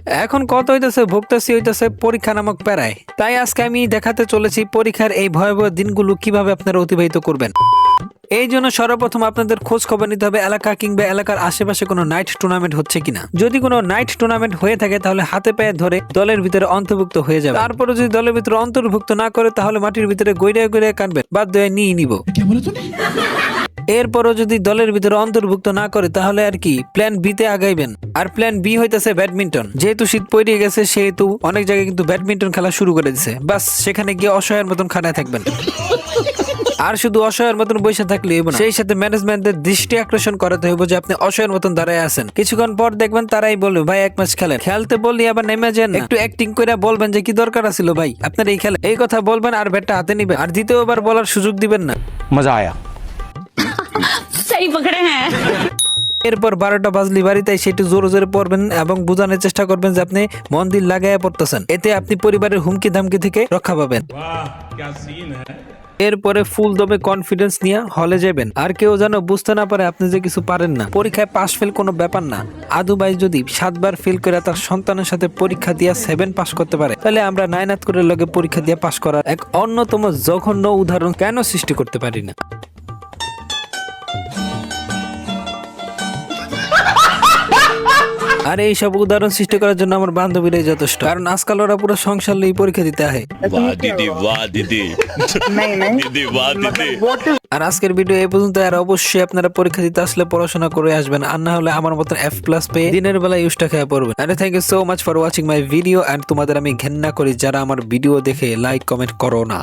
এখন কত হইতেছে ভুগতেছি হইতেছে পরীক্ষা নামক প্যারায়। তাই আজকে আমি দেখাতে চলেছি পরীক্ষার এই ভয়াবহ দিনগুলো কিভাবে আপনারা অতিবাহিত করবেন। এই জন্য সর্বপ্রথম আপনাদের খোঁজ খবর নিতে হবে এলাকা কিংবা এলাকার আশেপাশে কোনো নাইট টুর্নামেন্ট হচ্ছে কিনা। যদি কোনো নাইট টুর্নামেন্ট হয়ে থাকে তাহলে হাতে পায়ে ধরে দলের ভিতরে অন্তর্ভুক্ত হয়ে যাবে। তারপরে যদি দলের ভিতরে অন্তর্ভুক্ত না করে তাহলে মাটির ভিতরে গড়িয়ে গড়িয়ে কাটবেন, বাধ্য হয়ে নিয়ে নিব। এরপরও যদি দলের ভিতরে অন্তর্ভুক্ত না করে তাহলে আর কি প্ল্যান বি তে আগাইবেন। আর প্ল্যান বি হইতেছে ব্যাডমিন্টন। যেহেতু শীত পড়ে গেছে সেহেতু অনেক জায়গায় কিন্তু ব্যাডমিন্টন খেলা শুরু করে দিছে। বাস সেখানে গিয়ে অসহায়ের মতন খাটায় থাকবেন। আর শুধু অসহায়ের মতন বসে থাকলে হইব না, সেই সাথে ম্যানেজমেন্টের দৃষ্টি আকর্ষণ করাতে হইব যে আপনি অসহায়ের মতন দাঁড়ায় আছেন। কিছুক্ষণ পর দেখবেন তারাই বলবে ভাই এক ম্যাচ খেলেন। খেলতে বললি আবার নেমে যান, একটু অ্যাক্টিং করে বলবেন যে কি দরকার ছিল ভাই আপনার এই খেলে, এই কথা বলবেন আর ব্যাটটা হাতে নিবেন। আর দ্বিতীয়বার বলার সুযোগ দিবেন না। মজা আয়া। सही पकड़े हैं। এরপর 12টা বাজলি বাড়িতে সেটু জোরে জোরে পড়বেন এবং বোঝানোর চেষ্টা করবেন যে আপনি মন দিল লাগাইয়া পড়তেছেন। এতে আপনি পরিবারের হুমকি ধামকি থেকে রক্ষা পাবেন। এরপরে ফুল দমে কনফিডেন্স নিয়ে হলে যাবেন। আর কেউ যেন বুঝতে না পারে আপনি যে কিছু পারেন না। পরীক্ষায় পাস ফেল কোনো ব্যাপার না। আদু ভাই যদি 7 বার ফেল করে তার সন্তানের সাথে পরীক্ষা দিয়ে 7 পাস করতে পারে, তাহলে আমরা 9 করে লগে পরীক্ষা দিয়ে পাস করার এক অন্যতম জঘন্য উদাহরণ কেন সৃষ্টি করতে পারি না। আর এইসব উদাহরণ সৃষ্টি করার জন্য আমার বান্ধবীরাই যথেষ্ট, কারণ আজকাল ওরা পুরো সংসার নিয়ে পরীক্ষা দিতে আহে। वाह दीदी वाह दीदी दीदी वाह दीदी। আর আজকের ভিডিও এই পর্যন্ত। আর অবশ্যই আপনারা পরীক্ষা দিতে আসলে পড়াশোনা করে আসবেন, আর না হলে আমার মতন F+ পেয়ে দিনের বেলা ইউজটা খেয়ে পড়বেন। আরে thank you so much for watching my video. And তোমাদের আমি ঘেন্না করি যারা আমার ভিডিও দেখে লাইক কমেন্ট করো না।